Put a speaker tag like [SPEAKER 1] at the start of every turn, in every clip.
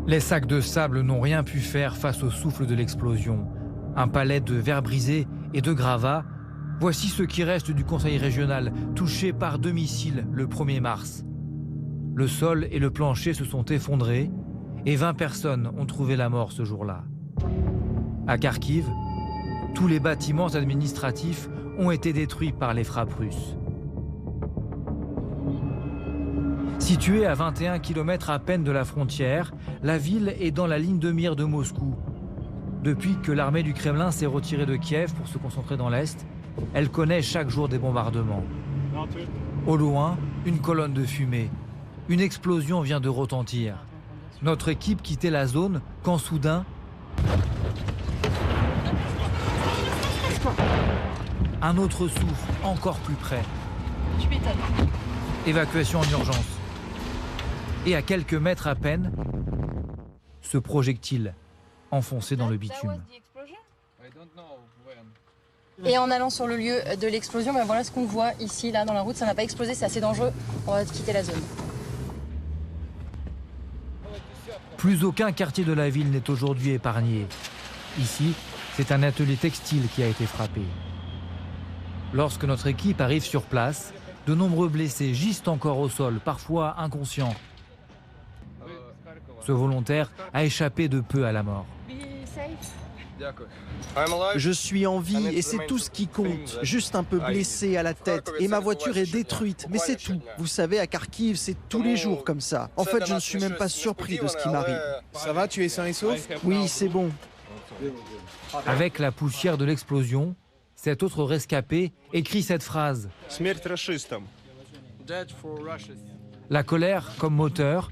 [SPEAKER 1] Les sacs de sable n'ont rien pu faire face au souffle de l'explosion. Un palais de verre brisé et de gravats. Voici ce qui reste du conseil régional, touché par 2 missiles le 1er mars. Le sol et le plancher se sont effondrés et 20 personnes ont trouvé la mort ce jour-là. À Kharkiv, tous les bâtiments administratifs ont été détruits par les frappes russes. Située à 21 km à peine de la frontière, la ville est dans la ligne de mire de Moscou. Depuis que l'armée du Kremlin s'est retirée de Kiev pour se concentrer dans l'Est, elle connaît chaque jour des bombardements. Au loin, une colonne de fumée. Une explosion vient de retentir. Notre équipe quittait la zone quand soudain, un autre souffle encore plus près.
[SPEAKER 2] Tu m'étonnes.
[SPEAKER 1] Évacuation en urgence. Et à quelques mètres à peine, ce projectile enfoncé dans le bitume.
[SPEAKER 2] Et en allant sur le lieu de l'explosion, ben voilà ce qu'on voit ici, là, dans la route. Ça n'a pas explosé, c'est assez dangereux. On va quitter la zone.
[SPEAKER 1] Plus aucun quartier de la ville n'est aujourd'hui épargné. Ici, c'est un atelier textile qui a été frappé. Lorsque notre équipe arrive sur place, de nombreux blessés gisent encore au sol, parfois inconscients. Ce volontaire a échappé de peu à la mort.
[SPEAKER 3] Je suis en vie et c'est tout ce qui compte. Juste un peu blessé à la tête et ma voiture est détruite. Mais c'est tout. Vous savez, à Kharkiv, c'est tous les jours comme ça. En fait, je ne suis même pas surpris de ce qui m'arrive.
[SPEAKER 4] Ça va, tu es sain et sauf?
[SPEAKER 3] Oui, c'est bon.
[SPEAKER 1] Avec la poussière de l'explosion, cet autre rescapé écrit cette phrase. La colère comme moteur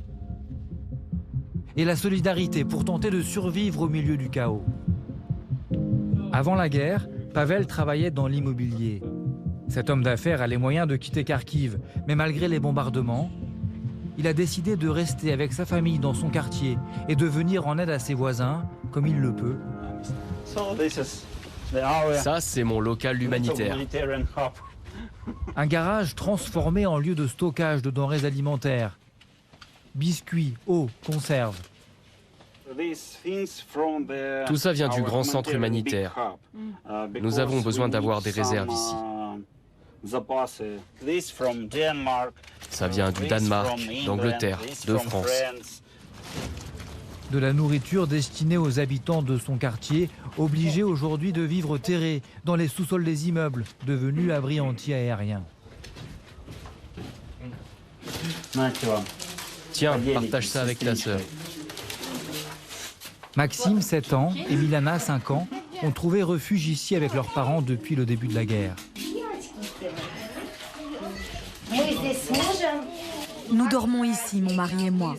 [SPEAKER 1] et la solidarité pour tenter de survivre au milieu du chaos. Avant la guerre, Pavel travaillait dans l'immobilier. Cet homme d'affaires a les moyens de quitter Kharkiv, mais malgré les bombardements, il a décidé de rester avec sa famille dans son quartier et de venir en aide à ses voisins, comme il le peut.
[SPEAKER 5] Ça, c'est mon local humanitaire.
[SPEAKER 1] Un garage transformé en lieu de stockage de denrées alimentaires. Biscuits, eau, conserves.
[SPEAKER 5] Tout ça vient du grand centre humanitaire. Nous avons besoin d'avoir des réserves ici. Ça vient du Danemark, d'Angleterre, de France.
[SPEAKER 1] De la nourriture destinée aux habitants de son quartier, obligés aujourd'hui de vivre terrés dans les sous-sols des immeubles, devenus abris anti-aériens.
[SPEAKER 5] Tiens, partage ça avec ta sœur.
[SPEAKER 1] Maxime, 7 ans, et Milana, 5 ans, ont trouvé refuge ici avec leurs parents depuis le début de la guerre.
[SPEAKER 6] Nous dormons ici, mon mari et moi.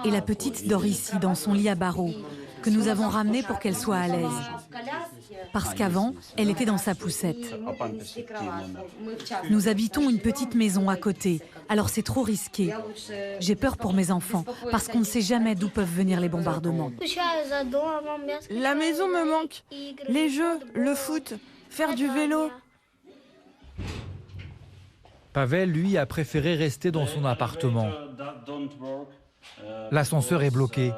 [SPEAKER 6] Et la petite dort ici, dans son lit à barreaux, que nous avons ramené pour qu'elle soit à l'aise. Parce qu'avant, elle était dans sa poussette. Nous habitons une petite maison à côté, alors c'est trop risqué. J'ai peur pour mes enfants, parce qu'on ne sait jamais d'où peuvent venir les bombardements.
[SPEAKER 7] La maison me manque. Les jeux, le foot, faire du vélo.
[SPEAKER 1] Pavel, lui, a préféré rester dans son appartement. L'ascenseur est bloqué.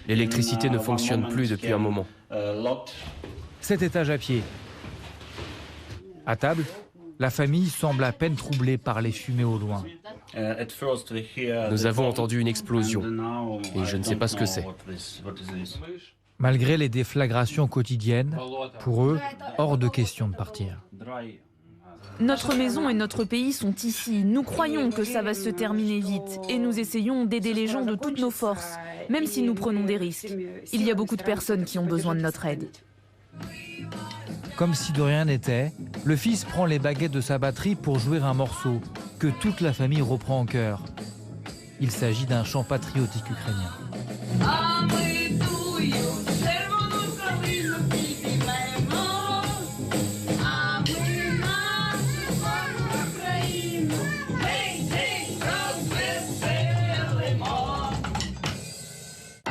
[SPEAKER 5] L'électricité ne fonctionne plus depuis un moment.
[SPEAKER 1] 7 étages à pied. À table, la famille semble à peine troublée par les fumées au loin.
[SPEAKER 5] Nous avons entendu une explosion et je ne sais pas ce que c'est.
[SPEAKER 1] Malgré les déflagrations quotidiennes, pour eux, hors de question de partir.
[SPEAKER 7] Notre maison et notre pays sont ici. Nous croyons que ça va se terminer vite et nous essayons d'aider les gens de toutes nos forces, même si nous prenons des risques. Il y a beaucoup de personnes qui ont besoin de notre aide.
[SPEAKER 1] Comme si de rien n'était, le fils prend les baguettes de sa batterie pour jouer un morceau que toute la famille reprend en chœur. Il s'agit d'un chant patriotique ukrainien.